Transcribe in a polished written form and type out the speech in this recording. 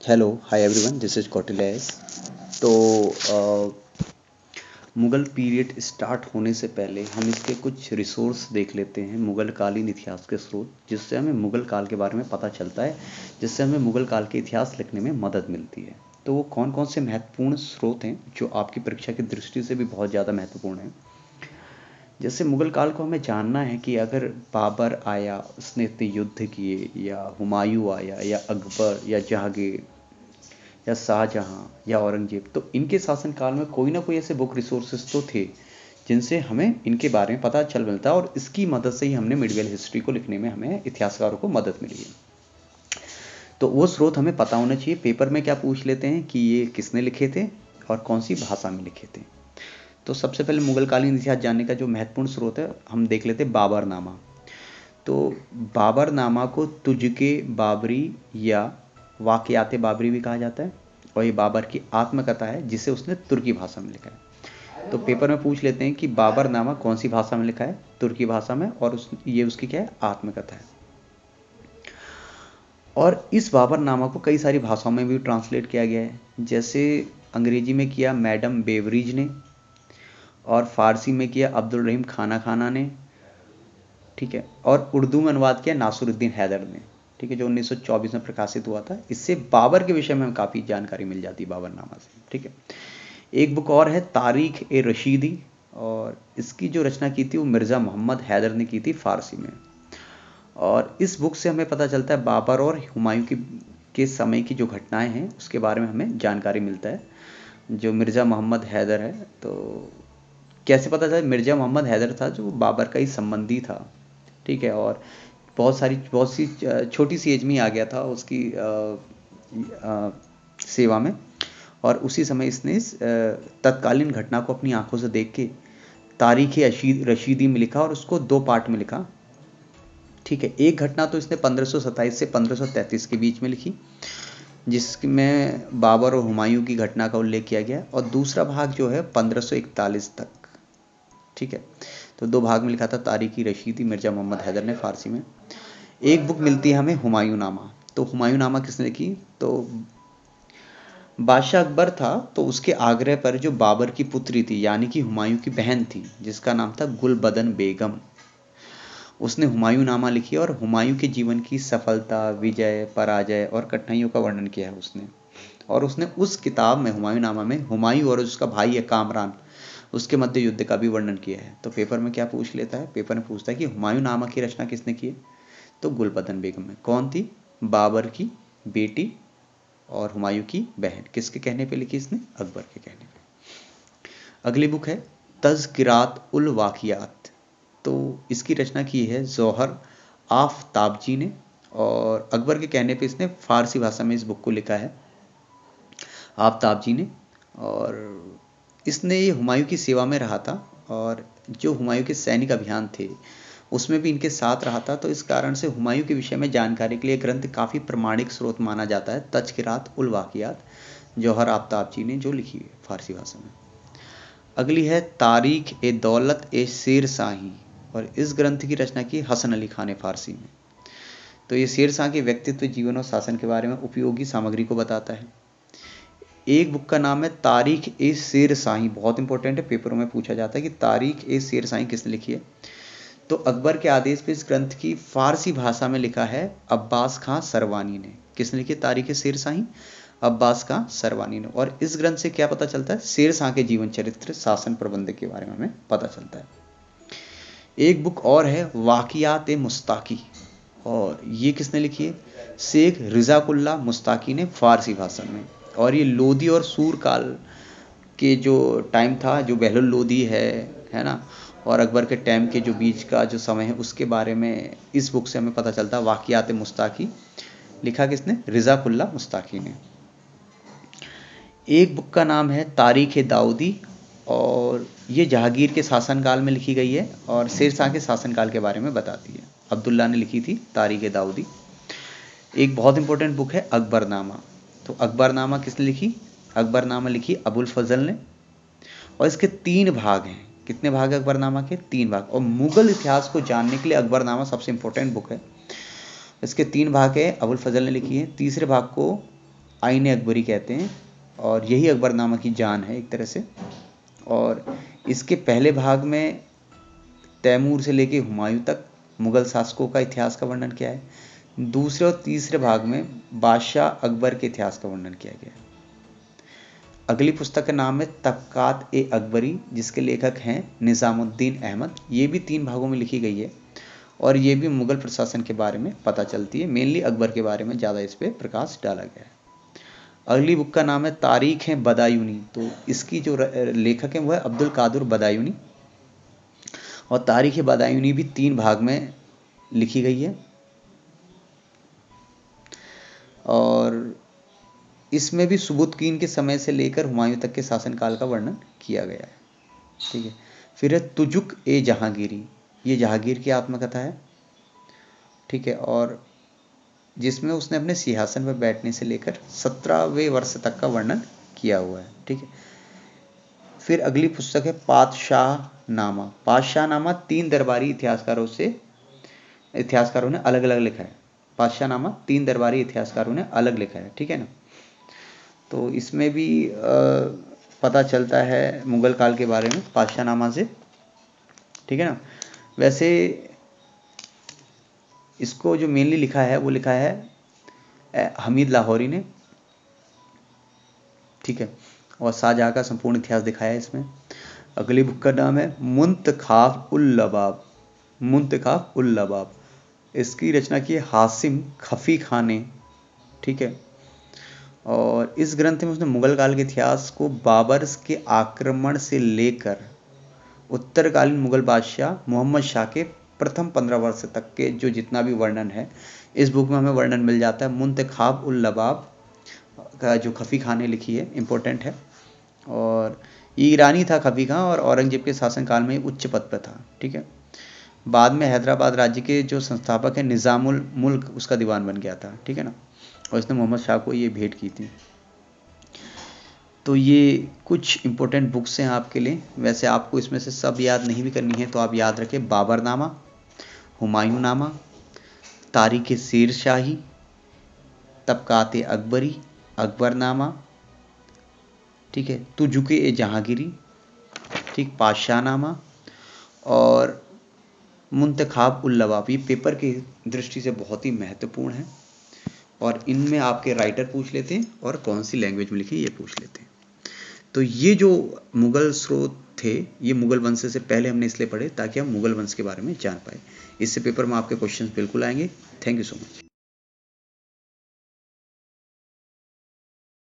Hello hi everyone, this is Kautilya S. तो Mughal period start होने से पहले हम इसके कुछ रिसोर्स देख लेते हैं, मुग़ल कालीन इतिहास के स्रोत, जिससे हमें मुग़ल काल के बारे में पता चलता है, जिससे हमें मुग़ल काल के इतिहास लिखने में मदद मिलती है। तो वो कौन कौन से महत्वपूर्ण स्रोत हैं जो आपकी परीक्षा की दृष्टि से भी बहुत ज़्यादा महत्वपूर्ण हैं। जैसे मुग़ल काल को हमें जानना है कि अगर बाबर आया, उसने इतने युद्ध किए, या हुमायूं आया, या अकबर, या जहांगीर, या शाहजहां, या औरंगजेब, तो इनके शासनकाल में कोई ना कोई ऐसे बुक रिसोर्सेज तो थे जिनसे हमें इनके बारे में पता चल मिलता है, और इसकी मदद से ही हमने मिडिवल हिस्ट्री को लिखने में हमें इतिहासकारों को मदद मिली है। तो वो स्रोत हमें पता होना चाहिए। पेपर में क्या पूछ लेते हैं कि ये किसने लिखे थे और कौन सी भाषा में लिखे थे। तो सबसे पहले मुग़ल कालीन इतिहास जानने का जो महत्वपूर्ण स्रोत है, हम देख लेते हैं बाबरनामा। तो बाबरनामा को तुझके बाबरी या वाक़यात बाबरी भी कहा जाता है, और ये बाबर की आत्मकथा है जिसे उसने तुर्की भाषा में लिखा है। तो पेपर में पूछ लेते हैं कि बाबरनामा कौन सी भाषा में लिखा है, तुर्की भाषा में, और ये उसकी क्या है, आत्मकथा है। और इस बाबरनामा को कई सारी भाषाओं में भी ट्रांसलेट किया गया है, जैसे अंग्रेजी में किया मैडम बेवरीज ने, और फारसी में किया अब्दुल रहीम खाना ने, ठीक है, और उर्दू में अनुवाद किया नासिरुद्दीन हैदर ने, ठीक है, जो 1924 में प्रकाशित हुआ था। इससे बाबर के विषय में हमें काफ़ी जानकारी मिल जाती है बाबरनामा से, ठीक है। एक बुक और है तारीख ए रशीदी, और इसकी जो रचना की थी वो मिर्ज़ा मोहम्मद हैदर ने की थी फारसी में। और इस बुक से हमें पता चलता है बाबर और हुमायूं के समय की जो घटनाएं हैं उसके बारे में हमें जानकारी मिलता है। जो मिर्ज़ा मोहम्मद हैदर है, तो कैसे पता चला, मिर्ज़ा मोहम्मद हैदर था जो बाबर का ही संबंधी था, ठीक है, और बहुत सी छोटी सी एज में ही आ गया था उसकी सेवा में। और उसी समय इसने इस तत्कालीन घटना को अपनी आंखों से देख के तारीख रशीदी में लिखा, और उसको 2 पार्ट में लिखा, ठीक है। एक घटना तो इसने 1527 से 1533 के बीच में लिखी, जिसमें बाबर और हुमायूं की घटना का उल्लेख किया गया, और दूसरा भाग जो है 1541 तक, ठीक है। तो 2 भाग में लिखा था तारीखी रशीदी, मिर्ज़ा मोहम्मद हैदर ने फारसी में। एक बुक मिलती है हमें हुमायूं नामा। तो हुमायूं नामा किसने लिखी, तो बादशाह अकबर था, तो उसके आग्रह पर जो बाबर की पुत्री थी, यानी कि हुमायूं की बहन थी, जिसका नाम था गुलबदन बेगम, उसने हुमायूं नामा लिखी, और हुमायूं के जीवन की सफलता, विजय, पराजय और कठिनाइयों का वर्णन किया है उसने। और उसने उस किताब में, हुमायूं नामा में, हुमायूं और उसका भाई है कामरान, उसके मध्य युद्ध का भी वर्णन किया है। तो पेपर में क्या पूछ लेता है, पेपर में पूछता है कि हुमायूं नामा की रचना किसने की है, तो गुलबदन बेगम में। कौन थी, बाबर की बेटी और हुमायूं की बहन। किसके कहने पे लिखी इसने, अकबर के कहने पे। अगली बुक है तज़किरात उल वाक़ियात। तो इसकी रचना की है जौहर आफ्ताबजी ने, और अकबर के कहने पे इसने फारसी भाषा में इस बुक को लिखा है आफ्ताबजी ने। और इसने ये हुमायूं की सेवा में रहा था, और जो हुमायूं के सैनिक अभियान थे उसमें भी इनके साथ रहा था। तो इस कारण से हुमायूं के विषय में जानकारी के लिए ग्रंथ काफ़ी प्रमाणिक स्रोत माना जाता है, तज़किरात उल वाक़ियात, जौहर आफ्ताबजी ने जो लिखी है फारसी भाषा में। अगली है तारीख ए दौलत ए शेर शाही, और इस ग्रंथ की रचना की हसन अली खान ने फारसी में। तो ये शेर शाह के व्यक्तित्व, जीवन और शासन के बारे में उपयोगी सामग्री को बताता है। एक बुक का नाम है तारीख ए शेर शाही, बहुत इंपॉर्टेंट है, पेपरों में पूछा जाता है कि तारीख ए शेर शाही किसने लिखी है। तो अकबर के आदेश पर इस ग्रंथ की फारसी भाषा में लिखा है अब्बास खां सरवानी ने। किसने लिखी तारीख ए शेर शाही, अब्बास खां सरवानी ने। और इस ग्रंथ से क्या पता चलता है, शेर शाह के जीवन चरित्र, शासन प्रबंध के बारे में हमें पता चलता है। एक बुक और है वाक़ियात ए मुस्ताकी, और ये किसने लिखी है, शेख रिज़ाकुल्ला मुस्ताकी ने, फारसी भाषा में। और ये लोदी और सूर काल के जो टाइम था, जो बहलुल लोदी है ना, और अकबर के टाइम के जो बीच का जो समय है, उसके बारे में इस बुक से हमें पता चलता है। वाक़ियात ए मुस्ताकी लिखा किसने, रिज़ाकुल्ला मुस्ताकी ने। एक बुक का नाम है तारीख ए दाऊदी, और ये जहांगीर के शासनकाल में लिखी गई है, और शेर शाह के शासनकाल के बारे में बताती है। अब्दुल्ला ने लिखी थी तारीख ए दाऊदी। एक बहुत इंपॉर्टेंट बुक है अकबरनामा। तो अकबरनामा किसने लिखी, अकबरनामा लिखी अबुल फजल ने, और इसके 3 भाग हैं। कितने भाग है अकबरनामा के, 3 भाग। और मुगल इतिहास को जानने के लिए अकबरनामा सबसे इंपॉर्टेंट बुक है। इसके 3 भाग है, अबुल फजल ने लिखी है। तीसरे भाग को आईन अकबरी कहते हैं, और यही अकबरनामा की जान है एक तरह से। और इसके पहले भाग में तैमूर से लेके हुमायूं तक मुगल शासकों का इतिहास का वर्णन किया है। दूसरे और तीसरे भाग में बादशाह अकबर के इतिहास का वर्णन किया गया है। अगली पुस्तक का नाम है तबकात ए अकबरी, जिसके लेखक हैं निज़ामुद्दीन अहमद। ये भी 3 भागों में लिखी गई है और ये भी मुगल प्रशासन के बारे में पता चलती है। मेनली अकबर के बारे में ज़्यादा इस पर प्रकाश डाला गया है। अगली बुक का नाम है तारीख बदायूनी। तो इसकी जो लेखक हैं वो है अब्दुल कादिर बदायूनी, और तारीख बदायूनी भी 3 भाग में लिखी गई है। और इसमें भी सुबुतकीन के समय से लेकर हुमायूं तक के शासनकाल का वर्णन किया गया है। ठीक है। फिर है तुजुक ए जहांगीरी, ये जहांगीर की आत्मकथा है। ठीक है। और जिसमें उसने अपने सिंहासन पर बैठने से लेकर 17वें वर्ष तक का वर्णन किया हुआ है। ठीक है। फिर अगली पुस्तक है पातशाहनामा। पातशाहनामा 3 दरबारी इतिहासकारों ने अलग अलग लिखा है। पातशाहनामा 3 दरबारी इतिहासकारों ने अलग लिखा है। ठीक है ना। तो इसमें भी पता चलता है मुगल काल के बारे में पातशाहनामा से। ठीक है ना। वैसे इसको जो मेनली लिखा है वो लिखा है हमीद लाहौरी ने। ठीक है। और शाहजहाँ का संपूर्ण इतिहास दिखाया है इसमें। अगली बुक का नाम है मुंतखाब उल लबाब। मुंतखाब उल लबाब, इसकी रचना की है हासिम खफी खान ने। ठीक है। और इस ग्रंथ में उसने मुगल काल के इतिहास को बाबर के आक्रमण से लेकर उत्तरकालीन मुगल बादशाह मोहम्मद शाह के प्रथम 15 वर्ष तक के जो जितना भी वर्णन है इस बुक में हमें वर्णन मिल जाता है। मुंतखाब उल लबाब का जो खफी खान ने लिखी है, इम्पोर्टेंट है। और ये ईरानी था खफी खान, और औरंगजेब के शासनकाल में उच्च पद पर था। ठीक है। बाद में हैदराबाद राज्य के जो संस्थापक है निज़ामुल मुल्क उसका दीवान बन गया था। ठीक है ना। और इसने मोहम्मद शाह को ये भेंट की थी। तो ये कुछ इंपॉर्टेंट बुक्स हैं आपके लिए। वैसे आपको इसमें से सब याद नहीं भी करनी है तो आप याद रखें बाबरनामा, हुमायूंनामा, तारीख शेर शाही, तबकात अकबरी, अकबरनामा, ठीक है, तुजुक ए जहांगीरी, ठीक, पातशाहनामा और मुंतखाब उल लबाब। ये पेपर की दृष्टि से बहुत ही महत्वपूर्ण है और इनमें आपके राइटर पूछ लेते हैं और कौन सी लैंग्वेज में लिखे ये पूछ लेते हैं। तो ये जो मुगल स्रोत थे ये मुगल वंश से पहले हमने इसलिए पढ़े ताकि हम मुगल वंश के बारे में जान पाए। इससे पेपर में आपके क्वेश्चंस बिल्कुल आएंगे। Thank you so much.